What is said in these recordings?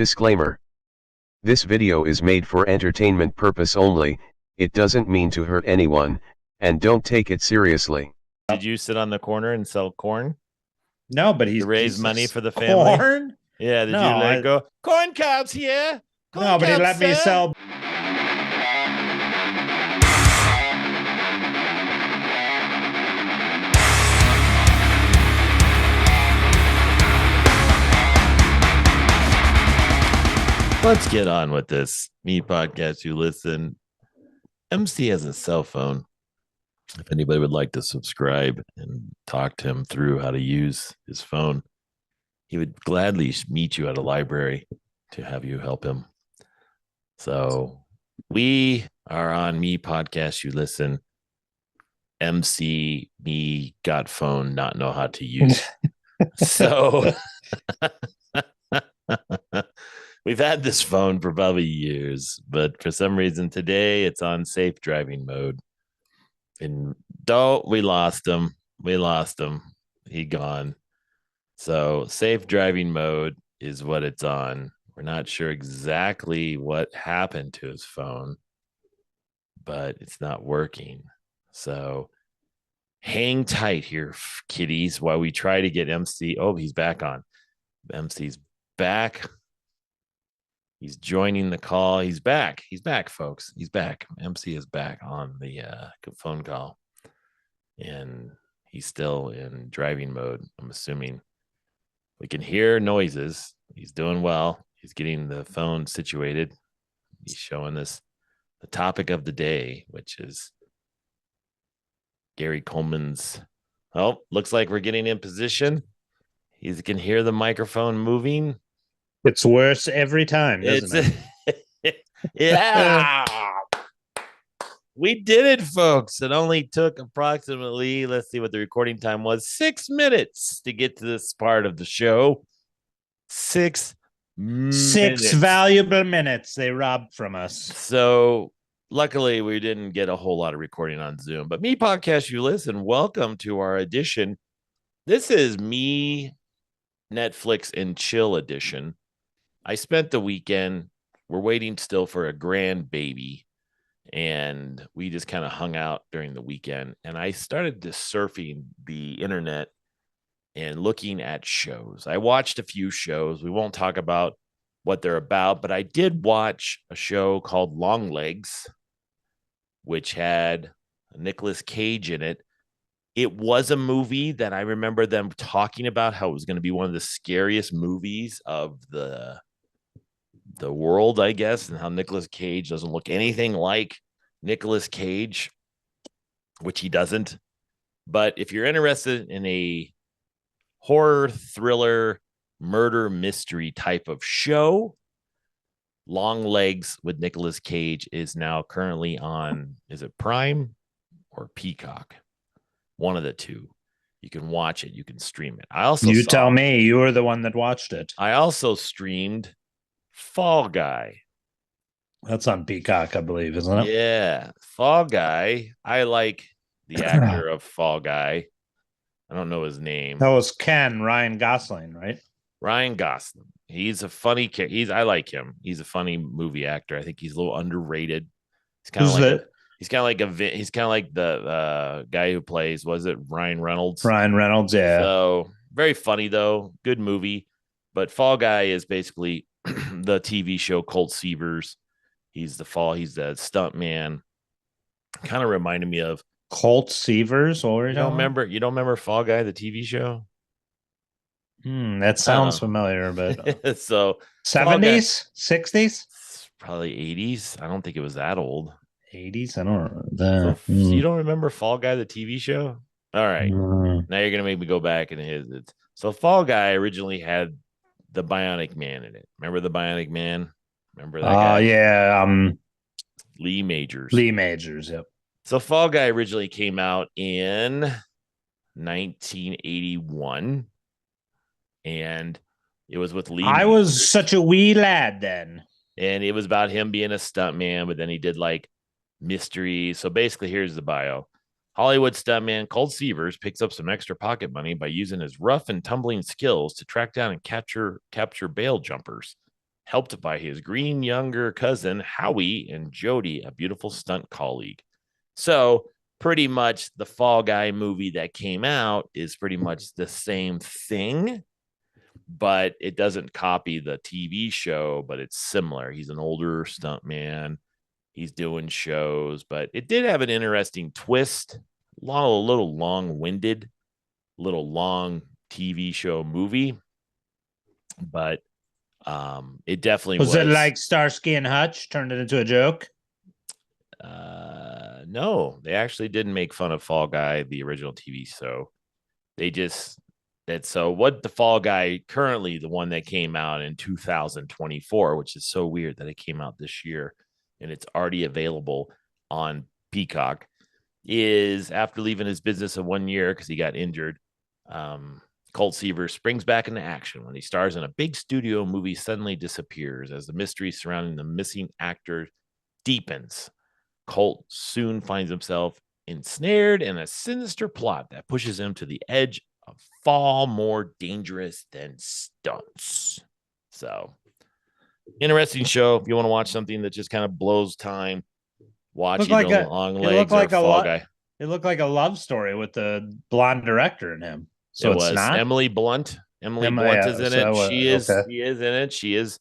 Disclaimer. This video is made for entertainment purpose only, it doesn't mean to hurt anyone, and don't take it seriously. Did you sit on the corner and sell corn? No, but he's To raise money for the family? Corn? Yeah, did No, you let it go? Corn cobs here. Corn No, but he cobs, let me sir. sell. Let's get on with this. Me podcast, you listen. MC has a cell phone. If anybody would like to subscribe and talk to him through how to use his phone, he would gladly meet you at a library to have you help him. So we are on Me Podcast, you listen. MC, me got phone, not know how to use. So we've had this phone for probably years, but for some reason today it's on safe driving mode. And we lost him. He gone. So safe driving mode is what it's on. We're not sure exactly what happened to his phone, but it's not working. So hang tight here, kiddies, while we try to get MC. Oh, he's back on. MC's back. He's joining the call. He's back. He's back, folks. He's back. MC is back on the phone call. And he's still in driving mode, I'm assuming. We can hear noises. He's doing well. He's getting the phone situated. He's showing us the topic of the day, which is Gary Coleman's. Oh, looks like we're getting in position. He can hear the microphone moving. It's worse every time, doesn't it? Yeah. We did it, folks. It only took approximately, let's see what the recording time was, 6 minutes to get to this part of the show. 6 minutes. 6 valuable minutes they robbed from us. So luckily we didn't get a whole lot of recording on Zoom. But Me Podcast, you listen. Welcome to our edition. This is Me Netflix and Chill edition. I spent the weekend. We're waiting still for a grandbaby, and we just kind of hung out during the weekend. And I started just surfing the internet and looking at shows. I watched a few shows. We won't talk about what they're about, but I did watch a show called Long Legs, which had Nicolas Cage in it. It was a movie that I remember them talking about how it was going to be one of the scariest movies of the world, I guess, and how Nicolas Cage doesn't look anything like Nicolas Cage, which he doesn't. But if you're interested in a horror, thriller, murder, mystery type of show, Long Legs with Nicolas Cage is now currently on, is it Prime or Peacock? One of the two. You can watch it. You can stream it. Tell me. You were the one that watched it. I also streamed Fall Guy. That's on Peacock, I believe, isn't it? Yeah. Fall Guy. I like the actor of Fall Guy. I don't know his name. That was Ryan Gosling, right? Ryan Gosling. He's a funny kid. I like him. He's a funny movie actor. I think he's a little underrated. He's kind of like the guy who plays, was it Ryan Reynolds? Ryan Reynolds, yeah. So very funny though, good movie. But Fall Guy is basically the TV show Colt Seavers. He's the stunt man. Kind of reminded me of Colt Seavers. You don't remember Fall Guy, the TV show? That sounds familiar, but so 70s, 60s, probably 80s. I don't think it was that old. 80s. I don't know. So you don't remember Fall Guy, the TV show? All right. Now you're gonna make me go back and hit it. So Fall Guy originally had the Bionic Man in it. Remember the Bionic Man? Remember that guy? Yeah. Lee Majors. Yep. So Fall Guy originally came out in 1981, and it was with Lee. I was such a wee lad then. And it was about him being a stuntman, but then he did like mystery. So basically, here's the bio. Hollywood stuntman Colt Seavers picks up some extra pocket money by using his rough and tumbling skills to track down and capture bail jumpers helped by his green younger cousin, Howie, and Jody, a beautiful stunt colleague. So pretty much the Fall Guy movie that came out is pretty much the same thing, but it doesn't copy the TV show, but it's similar. He's an older stuntman. He's doing shows, but it did have an interesting twist, a little long-winded, little long TV show movie, but it definitely was. Was it like Starsky and Hutch turned it into a joke? No, they actually didn't make fun of Fall Guy, the original TV show. They just that. So what the Fall Guy currently, the one that came out in 2024, which is so weird that it came out this year and it's already available on Peacock, is after leaving his business in 1 year because he got injured. Colt Seaver springs back into action when he stars in a big studio movie, suddenly disappears as the mystery surrounding the missing actor deepens. Colt soon finds himself ensnared in a sinister plot that pushes him to the edge of far more dangerous than stunts. So, interesting show. If you want to watch something that just kind of blows time, watch either Long Legs or Fall Guy. It looked like a love story with the blonde director in him. So it's not Emily Blunt. Emily Blunt is in it. She is in it.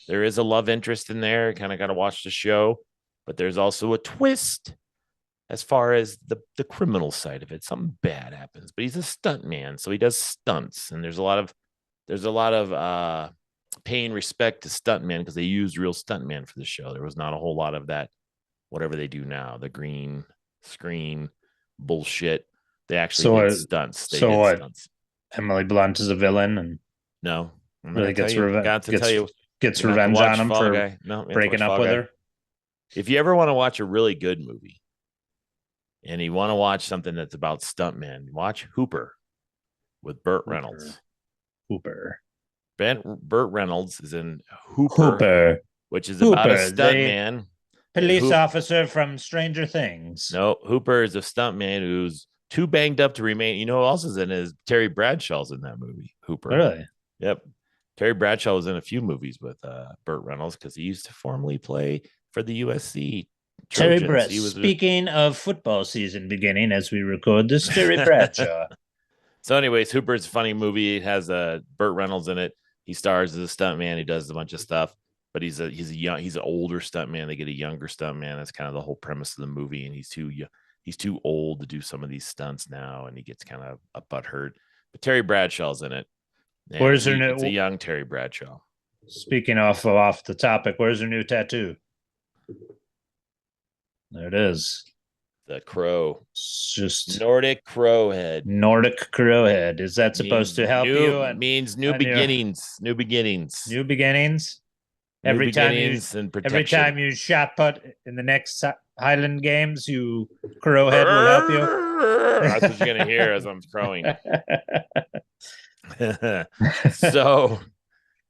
There is a love interest in there. Kind of got to watch the show, but there's also a twist as far as the criminal side of it. Something bad happens, but he's a stunt man, so he does stunts, and there's a lot of paying respect to stuntmen because they used real stuntmen for the show. There was not a whole lot of that, whatever they do now, the green screen bullshit. They actually did stunts. Stunts. Emily Blunt is a villain, and no, really gets revenge on him for breaking up with her. If you ever want to watch a really good movie, and you want to watch something that's about stuntmen, watch Hooper with Burt Reynolds. Burt Reynolds is in Hooper, which is about a stuntman. Police officer from Stranger Things. No, Hooper is a stuntman who's too banged up to remain. You know who else is in it? Is Terry Bradshaw's in that movie, Hooper. Really? Yep. Terry Bradshaw was in a few movies with Burt Reynolds because he used to formerly play for the USC Trojans. Terry Bradshaw. Speaking of football season beginning as we record this, Terry Bradshaw. So anyways, Hooper's a funny movie. It has Burt Reynolds in it. He stars as a stuntman. He does a bunch of stuff, but he's an older stuntman. They get a younger stuntman. That's kind of the whole premise of the movie, and he's too old to do some of these stunts now, and he gets kind of a butthurt. But Terry Bradshaw's in it. Where's her new? It's a young Terry Bradshaw. Speaking off the topic, where's her new tattoo? There it is. The crow. It's just Nordic crow head. Nordic crow head. Is that supposed to help you? It means new beginnings. New beginnings. New beginnings. Every time you shot put in the next Highland Games, you crowhead will help you. That's what you're gonna hear as I'm crowing. So,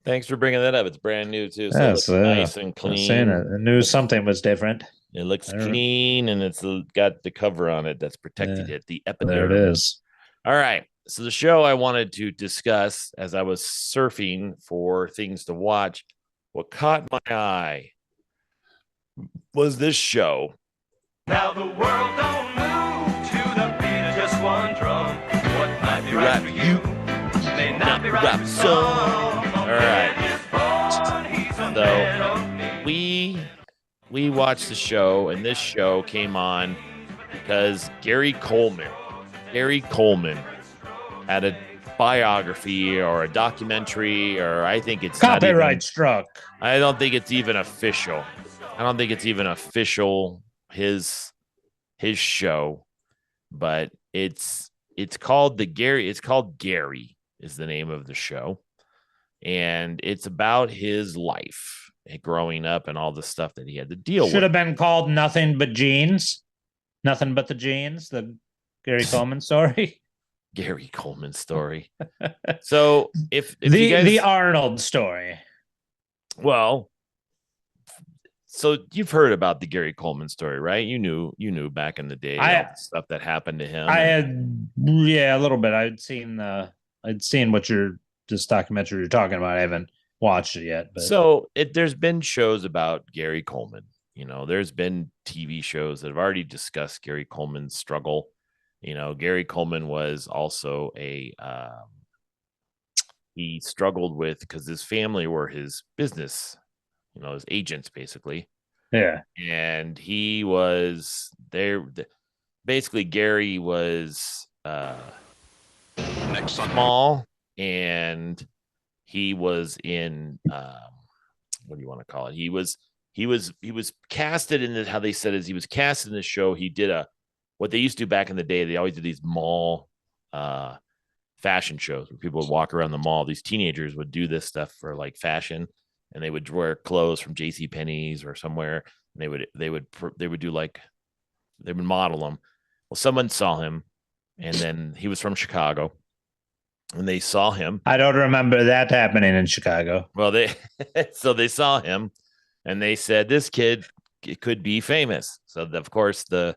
thanks for bringing that up. It's brand new too, so it's nice and clean. I knew something was different. It looks clean, and it's got the cover on it that's protected it. The epidermis. There it is. All right. So the show I wanted to discuss as I was surfing for things to watch, what caught my eye was this show. Now the world don't move to the beat of just one drum. What might be right for you may not be right for some. All right. So we watched the show, and this show came on because Gary Coleman had a biography or a documentary, or I think it's copyright struck. I don't think it's even official. His show, but it's called Gary is the name of the show, and it's about his life growing up and all the stuff that he had to deal with. Should have been called Nothing But Genes. Nothing But the Genes, the Gary Coleman story. Gary Coleman story. So if the Arnold story. Well, so you've heard about the Gary Coleman story, right? You knew back in the day all the stuff that happened to him. A little bit. I'd seen what this documentary you're talking about. I haven't watched it yet. But so there's been shows about Gary Coleman. There's been TV shows that have already discussed Gary Coleman's struggle. Gary Coleman was also he struggled with, because his family were his business, his agents basically. Yeah. And he was there. Basically, Gary was small, and he was in what do you want to call it? He was casted in how they said is he was casted in the show. He did what they used to do back in the day. They always did these mall fashion shows where people would walk around the mall. These teenagers would do this stuff for like fashion, and they would wear clothes from J.C. Penney's or somewhere. And they would do like, they would model them. Well, someone saw him, and then he was from Chicago, and they saw him. I don't remember that happening in Chicago. Well, they saw him, and they said, this kid could be famous. So of course the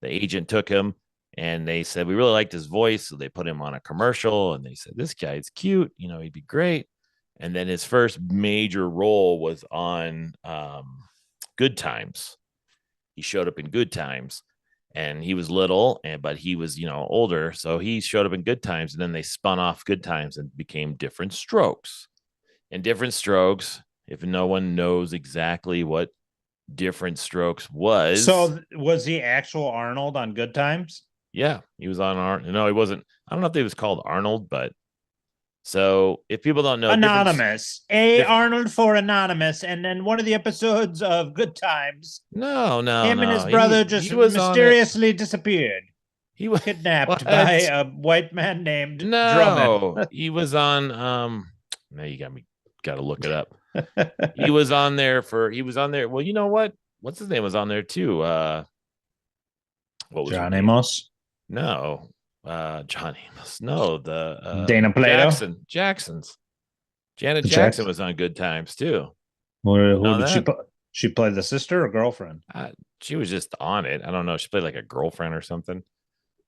agent took him, and they said, we really liked his voice. So they put him on a commercial, and they said, this guy's cute. He'd be great. And then his first major role was on Good Times. He showed up in Good Times, and he was little, but he was, older. So he showed up in Good Times, and then they spun off Good Times and became Different Strokes. And Different Strokes, if no one knows exactly what Different Strokes was. So was he actual Arnold on Good Times? Yeah, he was on Arnold. No, he wasn't. I don't know if he was called Arnold, but so if people don't know, Anonymous, Arnold for Anonymous, and then one of the episodes of Good Times. No, him and his brother just mysteriously disappeared. He was kidnapped by a white man named Drummond. He was on. Now you got to look it up. He was on there. Well, you know what? What's his name was on there too? What was John Amos? No. John Amos. No, the Dana Plato. Jackson's. Janet Jackson was on Good Times too. Who did she play the sister or girlfriend? She was just on it. I don't know. She played like a girlfriend or something.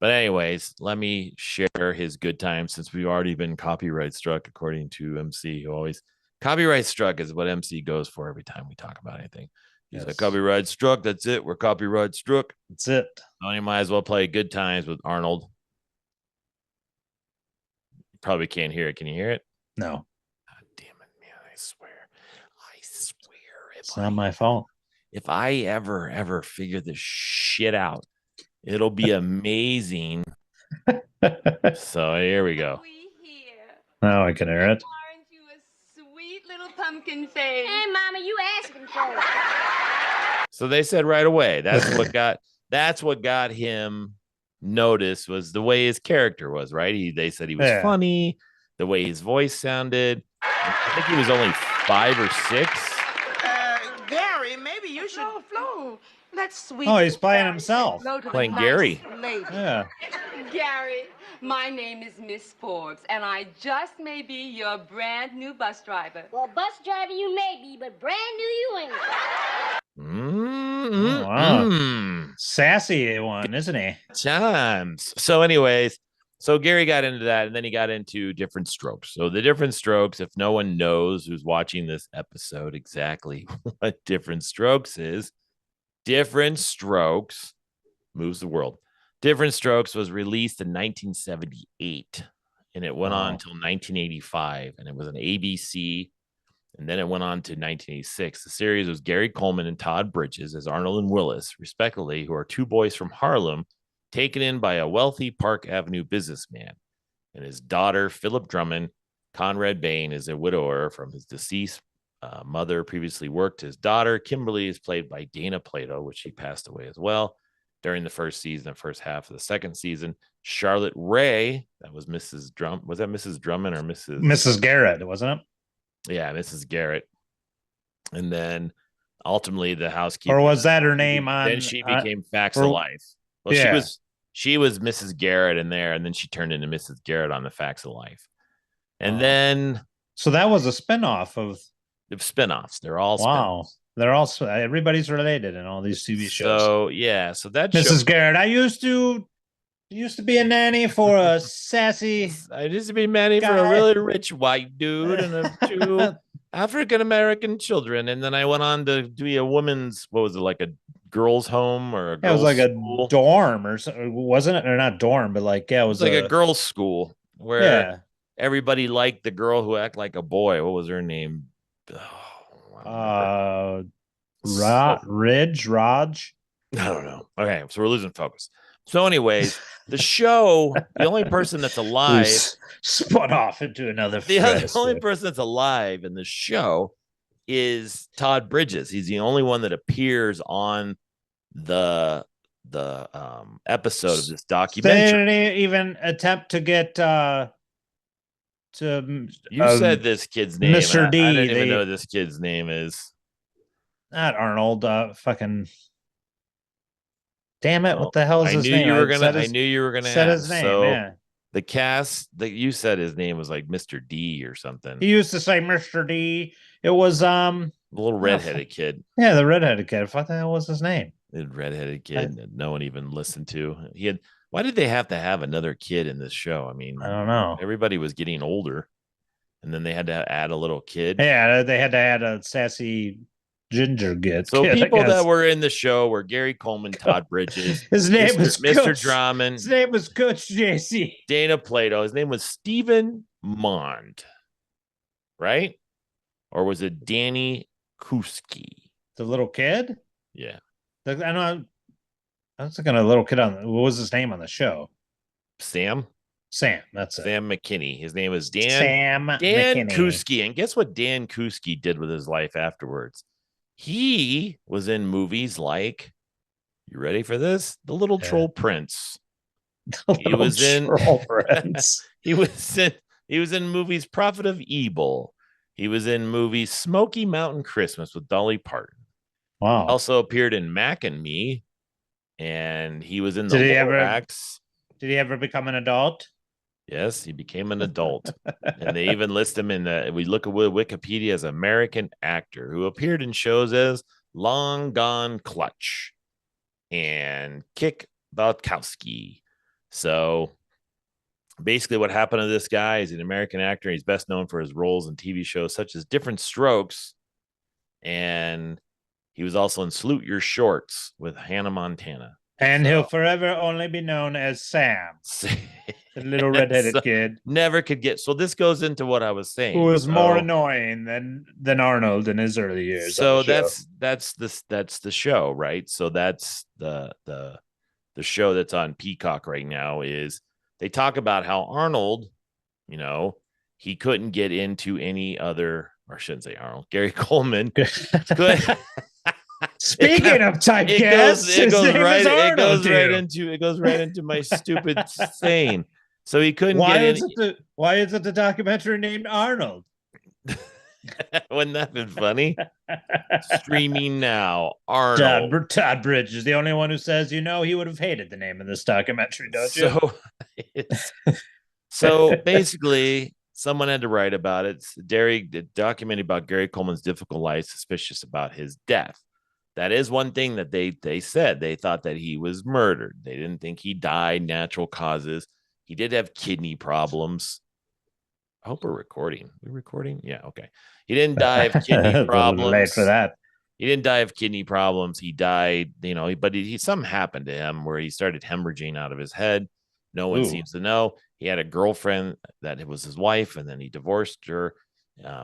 But anyways, let me share his Good Times, since we've already been copyright struck, according to MC, who always copyright struck is what MC goes for every time we talk about anything. He's like, copyright struck. That's it. We're copyright struck. That's it. So you might as well play Good Times with Arnold. Probably can't hear it. Can you hear it? No. God damn it, man. I swear. It's not my fault. If I ever figure this shit out, it'll be amazing. So here we go. Now I can hear it. Aren't you a sweet little pumpkin face? Hey, Mama, you asking for it. So they said right away, that's what got him noticed, was the way his character was, right? They said he was funny, the way his voice sounded. I think he was only 5 or 6. Gary, maybe you should. Flo, that's sweet. Oh, he's playing himself. Playing Gary. Lady. Yeah. Gary, my name is Miss Forbes, and I just may be your brand new bus driver. Well, bus driver you may be, but brand new you ain't. Wow. Sassy one, isn't he? Times. So anyways, so Gary got into that, and then he got into Different Strokes. So the Different Strokes, if no one knows who's watching this episode exactly what Different Strokes is, Different Strokes moves the world. Different Strokes was released in 1978, and it went on until 1985, and it was an ABC, and then it went on to 1986. The series was Gary Coleman and Todd Bridges as Arnold and Willis, respectively, who are 2 boys from Harlem taken in by a wealthy Park Avenue businessman, and his daughter, Philip Drummond. Conrad Bain is a widower from his deceased mother, previously worked. His daughter, Kimberly, is played by Dana Plato, which she passed away as well during the first season, the first half of the second season. Charlotte Ray, that was Mrs. Drummond. Was that Mrs. Drummond or Mrs. Garrett, wasn't it? Yeah, Mrs. Garrett. And then ultimately the housekeeper. Or was that her name on? Then she became Facts of Life. Well, she was Mrs. Garrett in there, and then she turned into Mrs. Garrett on the Facts of Life. And then. So that was a spinoff of. The spinoffs. They're all spinoffs. They're all, everybody's related in all these TV shows. So yeah, so that Mrs. Garrett, I used to be a nanny for a sassy. I used to be a nanny for a really rich white dude and African American children, and then I went on to do a woman's, what was it, like a girls' home or a Yeah, it was girls' like school? a dorm or something, wasn't it? Or not dorm, but like, yeah, it It was was like a girls' school where yeah. everybody liked the girl who acted like a boy. What was her name? Oh, I don't remember. Raj. I don't know. Okay, so we're losing focus. So, anyways, the show, the only person that's alive, Who's spun off into another the only person that's alive in the show is Todd Bridges. He's the only one that appears on the episode of this documentary. They didn't even attempt to get to You said this kid's name. Mr. D. I didn't even know what this kid's name is. Not Arnold. Fucking. Damn it! What the hell is his name? I knew you were gonna said ask. his name. So Yeah. the cast that you said his name was like Mr. D or something. He used to say Mr. D. It was the little redheaded kid. Yeah, the redheaded kid. What the hell was his name? The redheaded kid that no one even listened to. Why did they have to have another kid in this show? I mean, I don't know. Everybody was getting older, and then they had to add a little kid. Yeah, they had to add a sassy ginger kid. So people that were in the show were Gary Coleman, Todd Bridges. His name was Mr. Drummond. His name was Coach JC. Dana Plato. His name was Stephen Mond, right? Or was it Danny Kuski? The little kid? Yeah. I know. I was looking at a little kid what was his name on the show? Sam. That's it. Sam McKinney. His name is Dan McKinney. Kuski. And guess what Dan Kuski did with his life afterwards? He was in movies like, you ready for this? The Little Troll Prince. He was in movies Prophet of Evil. He was in movies Smoky Mountain Christmas with Dolly Parton. Wow. Also appeared in Mac and Me, and he was in the Lorax. Did he ever become an adult? Yes, he became an adult. And they even list him we look at Wikipedia as American actor who appeared in shows as Long Gone Clutch and Kick Balkowski. So basically what happened to this guy is an American actor. He's best known for his roles in TV shows such as Different Strokes, and he was also in Salute Your Shorts with Hannah Montana. And he'll forever only be known as Sam, the little redheaded kid. Never could get. So this goes into what I was saying. Who was more annoying than Arnold in his early years. So that's the show, right? So that's the show that's on Peacock right now. Is they talk about how Arnold, he couldn't get into any other, or I shouldn't say Arnold, Gary Coleman could. Speaking of typecast, it goes right into my stupid saying. So he couldn't get why is it the documentary named Arnold? Wouldn't that have been funny? Streaming now, Arnold. Todd Bridges is the only one who says, he would have hated the name of this documentary, don't you? So basically, someone had to write about it. The documentary about Gary Coleman's difficult life, suspicious about his death. That is one thing that they said. They thought that he was murdered. They didn't think he died natural causes. He did have kidney problems. I hope we're recording. We're recording? Yeah, okay. He didn't die of kidney problems. Late for that. He didn't die of kidney problems. He died, but something happened to him where he started hemorrhaging out of his head. No one seems to know. He had a girlfriend that was his wife, and then he divorced her.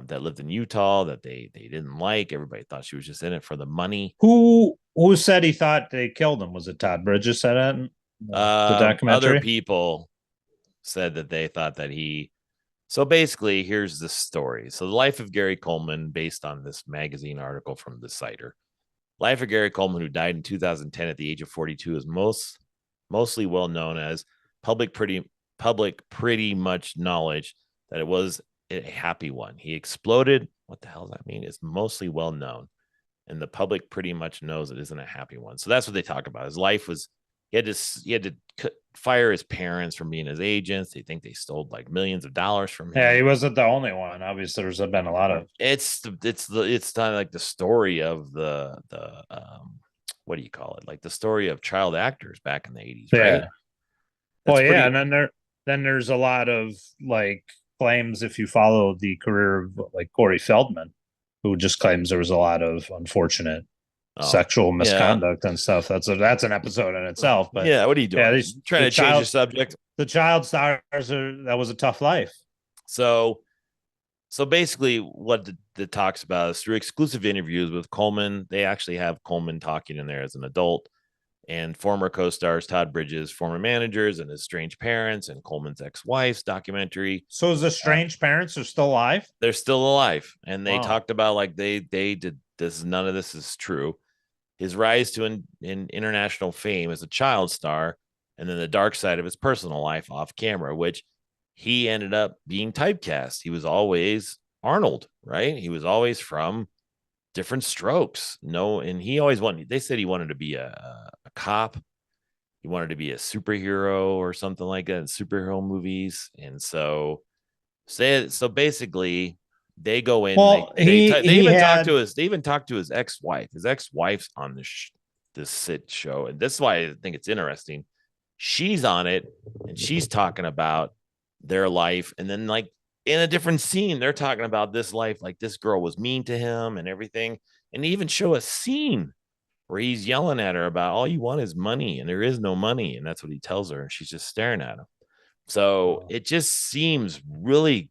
That lived in Utah that they didn't like. Everybody thought she was just in it for the money. Who said he thought they killed him? Was it Todd Bridges said that in the documentary? Other people said that they thought that he. So basically, here's the story. So the life of Gary Coleman, based on this magazine article from the Cider. Life of Gary Coleman, who died in 2010 at the age of 42, is mostly well known as public pretty much knowledge that it was a happy one. He exploded. What the hell does that mean? It's mostly well known, and the public pretty much knows it isn't a happy one. So that's what they talk about. His life was he had to fire his parents from being his agents. They think they stole like millions of dollars from him. Yeah, he wasn't the only one. Obviously, there's been a lot of. It's kind of like the story of the what do you call it? Like the story of child actors back in the 80s. Yeah. Right? Well, yeah, and then there's a lot of like claims, if you follow the career of like Corey Feldman, who just claims there was a lot of unfortunate sexual misconduct and stuff. That's an episode in itself. But yeah, what are you doing? Yeah, trying to change the subject. The child stars that was a tough life. So basically, what the talks about is through exclusive interviews with Coleman. They actually have Coleman talking in there as an adult, and former co-stars Todd Bridges, former managers, and his strange parents, and Coleman's ex-wife's documentary. So his estranged parents are still alive? They're still alive, and they talked about like they did this. None of this is true. His rise to in international fame as a child star, and then the dark side of his personal life off camera, which he ended up being typecast. He was always Arnold, right? He was always from Different Strokes. And he always wanted, they said he wanted to be a cop. He wanted to be a superhero or something like that in superhero movies. And so basically they go in. Well, they even talked to his ex-wife. His ex-wife's on this sit show, and this is why I think it's interesting. She's on it, and she's talking about their life, and then like in a different scene, they're talking about this life, like this girl was mean to him and everything, and they even show a scene where he's yelling at her about all you want is money, and there is no money, and that's what he tells her, and she's just staring at him. So it just seems really.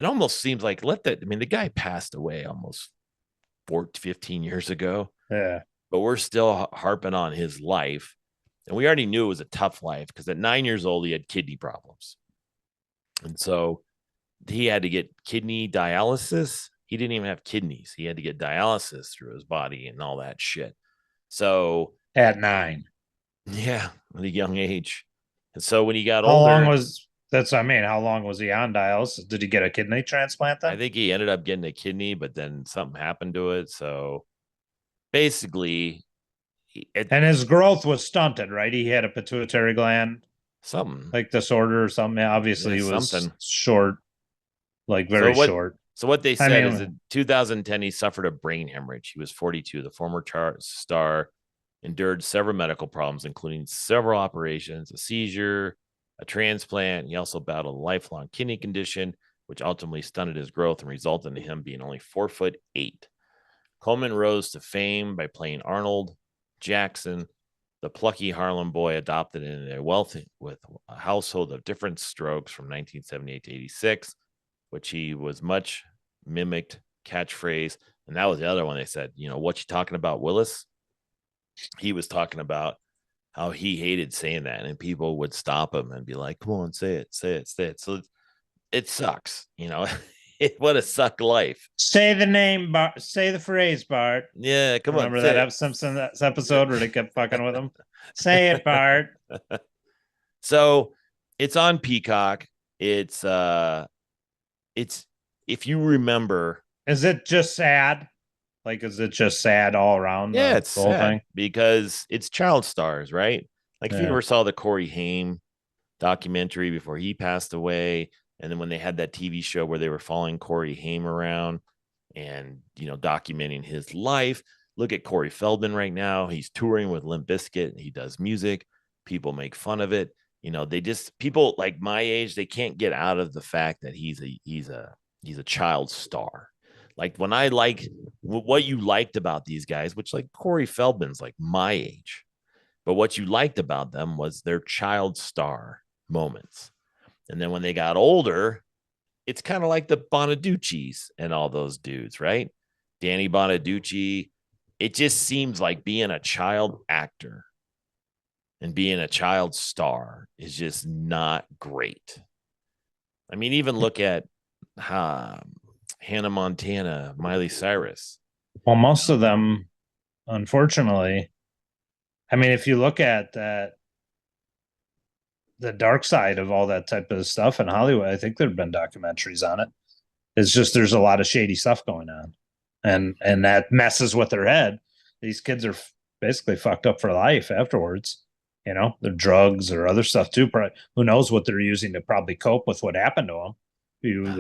It almost seems like the guy passed away almost 15 years ago. Yeah. But we're still harping on his life. And we already knew it was a tough life because at 9 years old, he had kidney problems. And so he had to get kidney dialysis. He didn't even have kidneys. He had to get dialysis through his body and all that shit. So at 9. Yeah, at a young age. And so when he got older. How long was he on dialysis? Did he get a kidney transplant then? I think he ended up getting a kidney, but then something happened to it. So basically. And his growth was stunted, right? He had a pituitary gland. Something. Like disorder or something. Obviously, he was something. Short. Like very short. So what they said is in 2010, he suffered a brain hemorrhage. He was 42. The former star endured several medical problems, including several operations, a seizure, a transplant. He also battled a lifelong kidney condition, which ultimately stunted his growth and resulted in him being only 4'8". Coleman rose to fame by playing Arnold Jackson, the plucky Harlem boy adopted in a wealthy with a household of different strokes from 1978 to 86, which he was much mimicked catchphrase. And that was the other one they said, what you talking about, Willis? He was talking about how he hated saying that, and people would stop him and be like, come on, say it, say it, say it. So it sucks, what a suck life. Say the name, Bart. Say the phrase, Bart. Yeah, come on. Remember that Simpsons episode where they kept fucking with him? Say it, Bart. So it's on Peacock. It's if you remember. Is it just sad? Like, is it just sad all around? Yeah, it's the whole thing because it's child stars, right? Like if you ever saw the Corey Haim documentary before he passed away, and then when they had that TV show where they were following Corey Haim around and documenting his life. Look at Corey Feldman right now. He's touring with Limp Bizkit. He does music. People make fun of it. People like my age, they can't get out of the fact that he's a child star. Like when I like what you liked about these guys, which like Corey Feldman's like my age, but what you liked about them was their child star moments. And then when they got older, it's kind of like the Bonaducci's and all those dudes, right? Danny Bonaducci. It just seems like being a child actor and being a child star is just not great. I mean, even look at Hannah Montana, Miley Cyrus. Well, most of them, unfortunately, I mean, if you look at that, the dark side of all that type of stuff in Hollywood, I think there have been documentaries on it. It's just there's a lot of shady stuff going on, and that messes with their head. These kids are basically fucked up for life afterwards. Their drugs or other stuff too. Who knows what they're using to probably cope with what happened to them.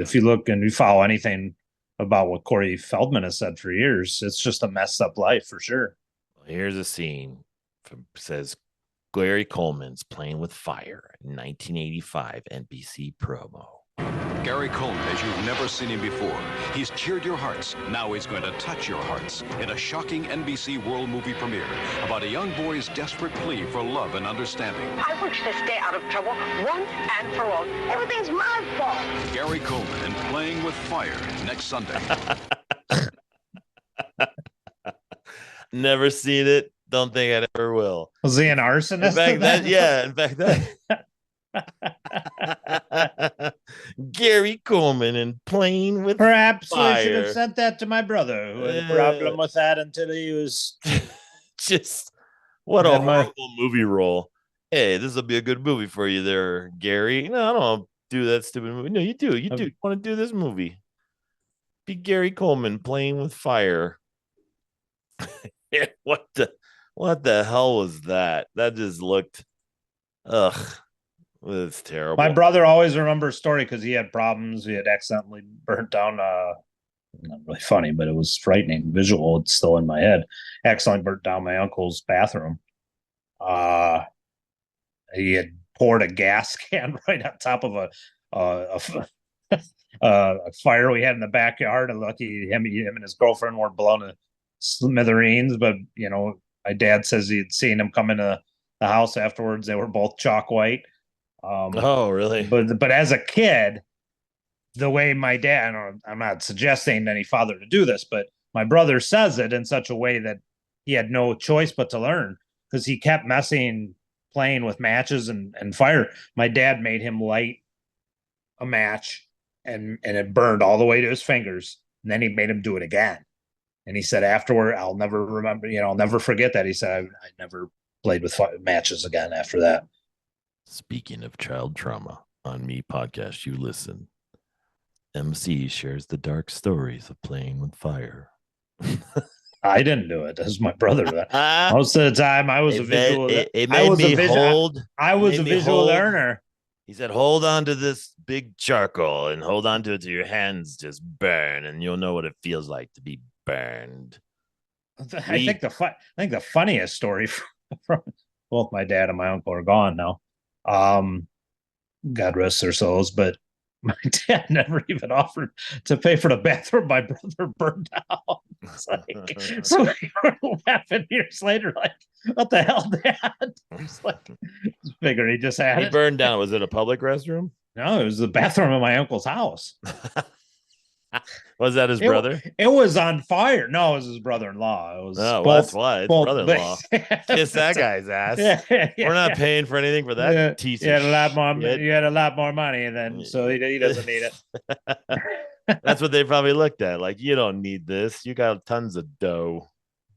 If you look and you follow anything about what Corey Feldman has said for years, it's just a messed up life for sure. Here's a scene says Gary Coleman's Playing with Fire, 1985 NBC promo. Gary Coleman, as you've never seen him before. He's cheered your hearts. Now he's going to touch your hearts in a shocking NBC World movie premiere about a young boy's desperate plea for love and understanding. I wish to stay out of trouble once and for all. Everything's my fault. Gary Coleman and Playing with Fire next Sunday. Never seen it. Don't think I ever will. Was he an arsonist? In fact, Gary Coleman and Playing with Perhaps Fire. we should have sent that to my brother, who had a problem with that until he was just what a horrible movie role. Hey, this will be a good movie for you there, Gary. No, I don't want to do that stupid movie. No, you do. You do. You want to do this movie. Be Gary Coleman Playing with Fire. What the hell was that? That just looked it's terrible. My brother always remembers a story because he had problems. He had accidentally burnt down not really funny, but it was frightening visual. It's still in my head. Accidentally burnt down my uncle's bathroom. He had poured a gas can right on top of a fire we had in the backyard. And lucky him and his girlfriend weren't blown to smithereens, but my dad says he'd seen him come into the house afterwards. They were both chalk white. Oh, really? But as a kid, the way my dad, I'm not suggesting any father to do this, but my brother says it in such a way that he had no choice but to learn, because he kept playing with matches and fire. My dad made him light a match and it burned all the way to his fingers. And then he made him do it again. And he said afterward, I'll never remember, I'll never forget that. He said, I never played with matches again after that. Speaking of child trauma, on Me Podcast, you listen. MC shares the dark stories of playing with fire. I didn't do it. That was my brother. Most of the time, I was a visual. I was a visual learner. He said, "Hold on to this big charcoal and hold on to it till your hands just burn, and you'll know what it feels like to be burned." I think the funniest story from both my dad and my uncle are gone now. God rest their souls, but my dad never even offered to pay for the bathroom my brother burned down. It's like, so we were laughing years later, like, what the hell, Dad? It's like, figure he just had it. Burned down. Was it a public restroom? No, it was the bathroom of my uncle's house. Was that his brother? It was on fire. No, it was his brother-in-law. It was that's why. It's brother-in-law. Kiss that guy's ass. We're not paying for anything for that. You had a lot more. You had a lot more money, then so he doesn't need it. That's what they probably looked at. Like, you don't need this. You got tons of dough.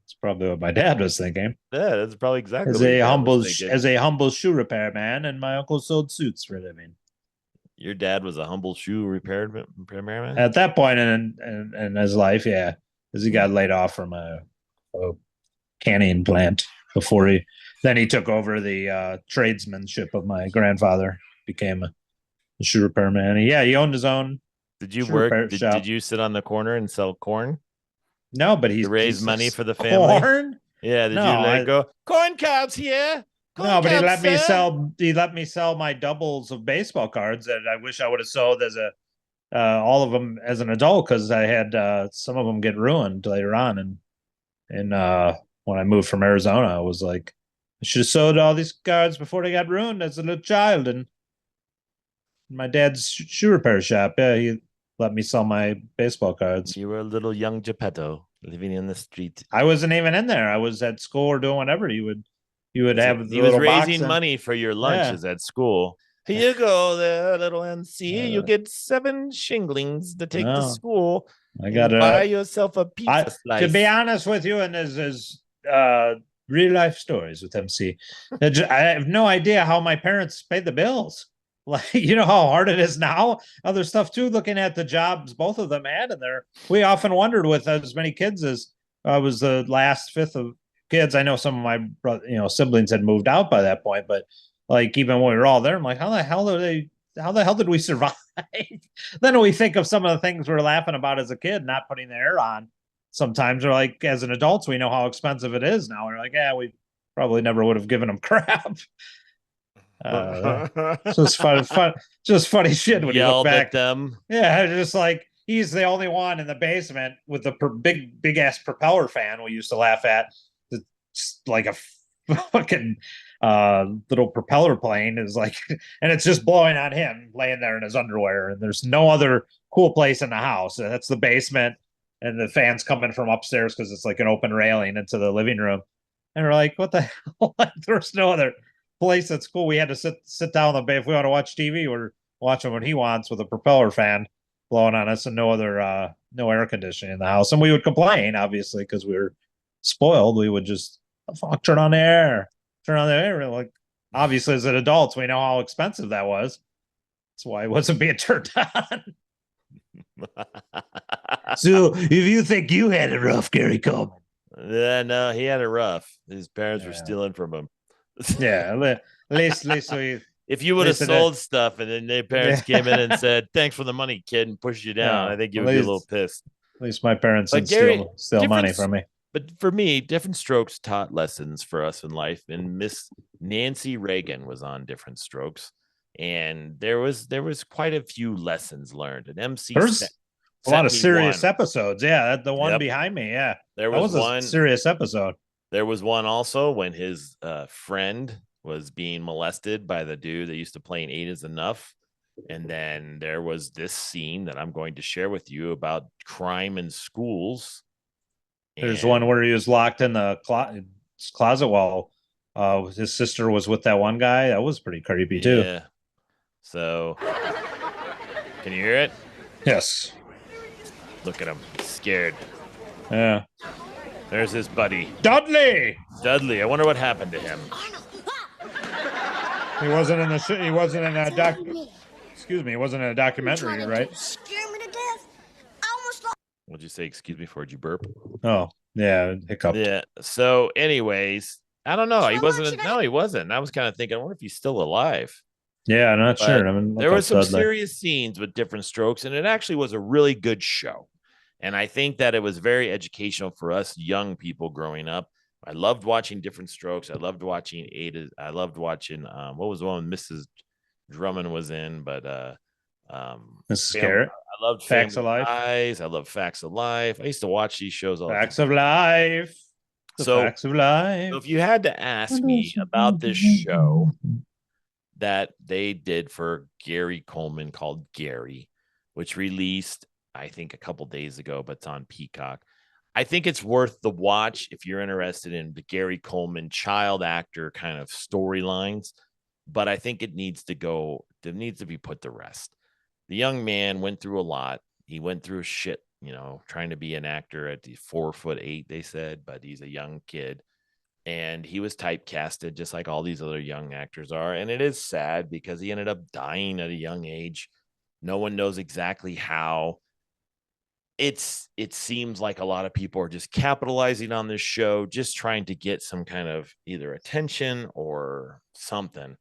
That's probably what my dad was thinking. Yeah, that's probably exactly. As a humble shoe repairman, and my uncle sold suits for a living. Your dad was a humble shoe repairman at that point in his life, yeah, because he got laid off from a canning plant before he took over the tradesmanship of my grandfather, became a shoe repairman. He owned his own. Did you work? Did you sit on the corner and sell corn? No, but he raised money for the family. Corn? Yeah. Did you go corn cobs here? No, but he let me sell my doubles of baseball cards that I wish I would have sold as all of them as an adult, because I had some of them get ruined later on. And when I moved from Arizona, I was like, I should have sold all these cards before they got ruined as a little child. And my dad's shoe repair shop, he let me sell my baseball cards. You were a little young Geppetto living in the street. I wasn't even in there. I was at school or doing whatever. You would have. He was raising money for your lunches at school. Here you go, there, little MC. You get 7 shinglings to take to school. I gotta buy yourself a pizza slice. To be honest with you, and there's real life stories with MC. I have no idea how my parents paid the bills. Like, you know how hard it is now. Other stuff too. Looking at the jobs both of them had in there, we often wondered with as many kids as I was the last fifth of kids. I know some of my siblings had moved out by that point, but like even when we were all there, I'm like, how the hell did we survive? Then we think of some of the things we were laughing about as a kid, not putting the air on. Sometimes, or like as an adults, we know how expensive it is now. We're like, we probably never would have given them crap. Just just funny shit when you look Yelled back. at them. Yeah, just like he's the only one in the basement with the big ass propeller fan we used to laugh at. It's like a fucking little propeller plane is like, and it's just blowing on him laying there in his underwear. And there's no other cool place in the house. And that's the basement, and the fans coming from upstairs because it's like an open railing into the living room. And we're like, what the hell? There's no other place that's cool. We had to sit down on the bed if we want to watch TV. We're watching what he wants with a propeller fan blowing on us and no other no air conditioning in the house. And we would complain, obviously, because we were spoiled. We would just turn on the air, turn on the air. Like, obviously, as an adults, we know how expensive that was. That's why it wasn't being turned on. So, if you think you had it rough, Gary Coleman. Yeah, no, he had it rough. His parents were stealing from him. Yeah, at least we. If you would have sold stuff and then their parents came in and said, "Thanks for the money, kid," and pushed you down, I think you would be a little pissed. At least my parents didn't steal money from me. But for me, Different Strokes taught lessons for us in life. And Miss Nancy Reagan was on Different Strokes, and there was quite a few lessons learned. And MC There's a lot of serious episodes. Yeah, the one behind me. Yeah, there was one a serious episode. There was one also when his friend was being molested by the dude that used to play in 8 Is Enough. And then there was this scene that I'm going to share with you about crime in schools. There's one where he was locked in the closet while his sister was with that one guy. That was pretty creepy too. Yeah. So, can you hear it? Yes. Look at him. He's scared. Yeah. There's his buddy. Dudley! I wonder what happened to him. He wasn't in he wasn't in a he wasn't in a documentary, right? Scare me to death. I almost lost. What'd you say? Excuse me for, did you burp? Oh, yeah, hiccup. Yeah. So, anyways, I don't know. He wasn't. No, he wasn't. I was kind of thinking, I wonder if he's still alive. Yeah, I'm not sure. I mean, there was some serious scenes with Different Strokes, and it actually was a really good show. And I think that it was very educational for us young people growing up. I loved watching Different Strokes. I loved watching I loved watching what was the one Mrs. Drummond was in, but Mrs. Garrett. I loved Facts of Life. I love Facts of Life. I used to watch these shows all Facts of Life. Facts of Life. So if you had to ask me about this show that they did for Gary Coleman called Gary, which released I think a couple days ago, but it's on Peacock. I think it's worth the watch if you're interested in the Gary Coleman child actor kind of storylines, but I think it needs to be put to rest. The young man went through a lot. He went through shit, trying to be an actor at the 4'8", they said, but he's a young kid. And he was typecasted just like all these other young actors are. And it is sad because he ended up dying at a young age. No one knows exactly how. It seems like a lot of people are just capitalizing on this show, just trying to get some kind of either attention or something.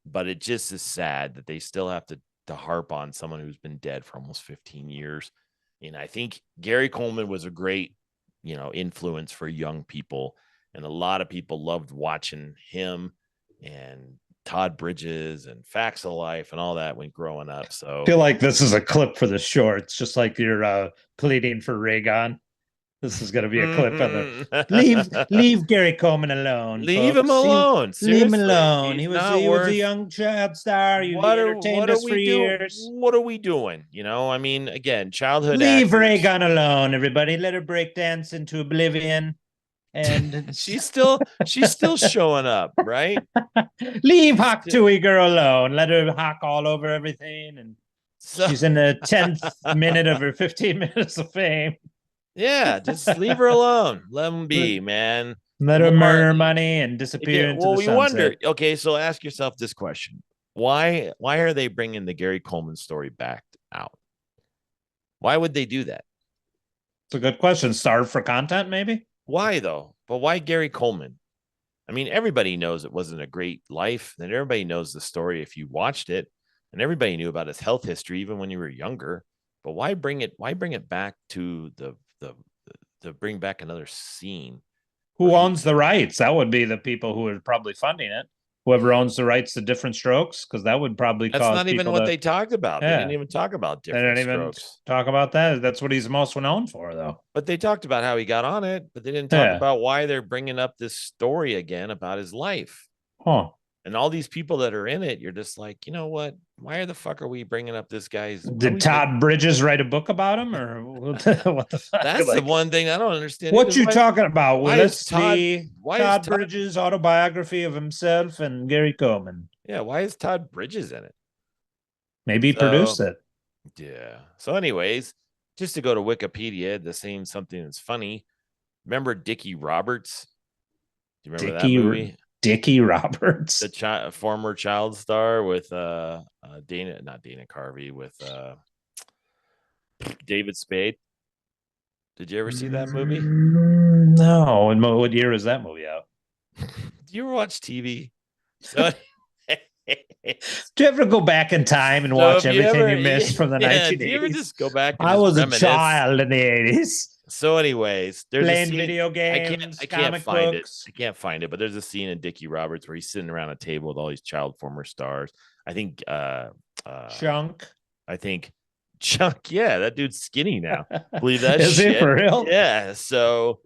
But it just is sad that they still have to harp on someone who's been dead for almost 15 years. And I think Gary Coleman was a great, influence for young people. And a lot of people loved watching him and Todd Bridges and Facts of Life and all that when growing up. So I feel like this is a clip for the shorts, just like you're pleading for Reagan. This is going to be a clip of the leave Gary Coleman alone. Leave him alone. Leave him alone. He was a young child star. You entertained us for years. What are we doing? I mean, again, childhood. Leave Reagan alone, everybody. Let her break dance into oblivion. And she's still showing up, right? Leave Hawk Tui girl alone. Let her hawk all over everything. And she's in the 10th minute of her 15 minutes of fame. Yeah, just leave her alone. Let them be, man. Let her murder money and disappear into the sunset. Wonder. Okay, so ask yourself this question: Why are they bringing the Gary Coleman story back out? Why would they do that? It's a good question. Starve for content, maybe. Why though? But why Gary Coleman? I mean, everybody knows it wasn't a great life, and everybody knows the story if you watched it, and everybody knew about his health history even when you were younger. But why bring it back to to bring back another scene? Who owns the rights? That would be the people who are probably funding it. whoever owns the rights to Different Strokes, because that would probably That's cause not even people what to, they talked about. They Yeah. didn't even talk about they Different didn't even Strokes. talk about that. That's what he's most known for, though. But they talked about how he got on it, but they didn't talk Yeah. about why they're bringing up this story again about his life. Huh. And all these people that are in it, you're just like, you know what? Why the fuck are we bringing up this guy's? Did Todd Bridges write a book about him, or what the fuck? That's the one thing I don't understand. What either. you talking about, why Willis? is Todd- The why is Todd Todd- Bridges autobiography of himself and Gary Coleman. Yeah, why is Todd Bridges in it? Maybe he produced it. Yeah. So, anyways, just to go to Wikipedia, the saying something that's funny. Remember Dickie Roberts? Do you remember that movie? Dickie Roberts, The former child star with not Dana Carvey, with David Spade. Did you ever see that movie? No. And what year was that movie out? Do you ever watch TV? So, Do you ever go back in time and watch everything you missed from the 1980s? Do you ever just go back? And I just was reminisce? a child in the 80s. So, anyways, there's Playing a scene, video games, I can't comic find books. it. I can't find it, but there's a scene in Dickie Roberts where he's sitting around a table with all these child former stars. I think Chunk. I think Chuck. Yeah, that dude's skinny now. Believe that Is shit? he for real? Yeah. So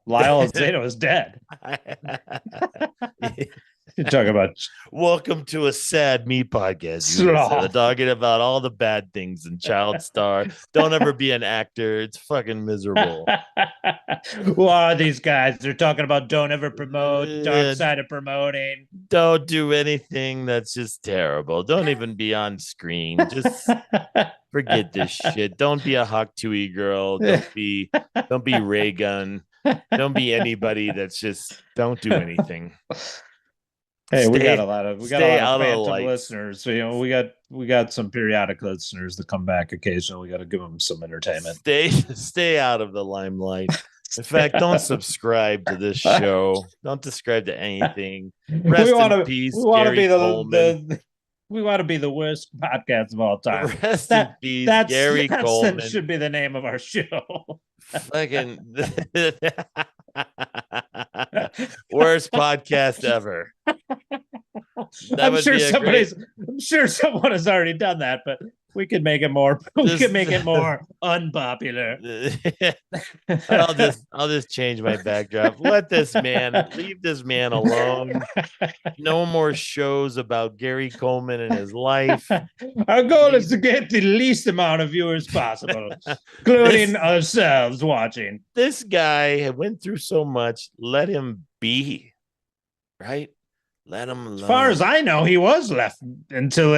Lyle Zeta is dead. You're talking about welcome to a sad me podcast. Sloth. We're talking about all the bad things in child star. Don't ever be an actor. It's fucking miserable. Who are these guys? They're talking about don't ever promote, dark side of promoting. Don't do anything that's just terrible. Don't even be on screen. Just forget this shit. Don't be a Hawk Tui girl. Don't be Ray Gun. Don't be anybody that's just don't do anything. Hey, we got a lot of phantom lights. listeners. So, we got some periodic listeners that come back occasionally. We got to give them some entertainment. Stay out of the limelight. In fact, don't subscribe to this show. Don't subscribe to anything. Rest in peace, Gary Coleman. We want to be the worst podcast of all time. Rest in peace, Gary Coleman. That should be the name of our show. Fucking worst podcast ever. I'm sure someone has already done that, but we could make it more. We could make it more unpopular. I'll just change my backdrop. Leave this man alone. No more shows about Gary Coleman and his life. Our goal is to get the least amount of viewers possible, including ourselves watching. This guy went through so much. Let him be. Right? Let him alone. As far as I know, he was left until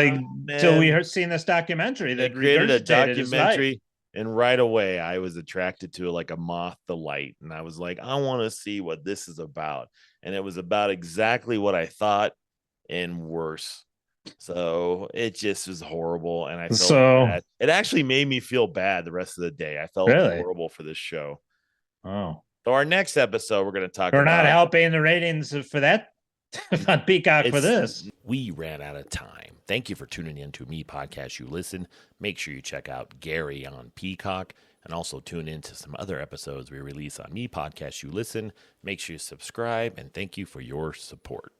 we seen this documentary that created a regurgitated his life. documentary, and right away I was attracted to it like a moth to light, and I was like, I want to see what this is about, and it was about exactly what I thought and worse. So it just was horrible, and I felt bad. It actually made me feel bad the rest of the day. I felt horrible for this show. Oh, so our next episode, we're going to talk. We're not helping the ratings for that. On Peacock for this. We ran out of time. Thank you for tuning in to Me Podcast You Listen. Make sure you check out Gary on Peacock, and also tune in to some other episodes we release on Me Podcast You Listen. Make sure you subscribe, and thank you for your support.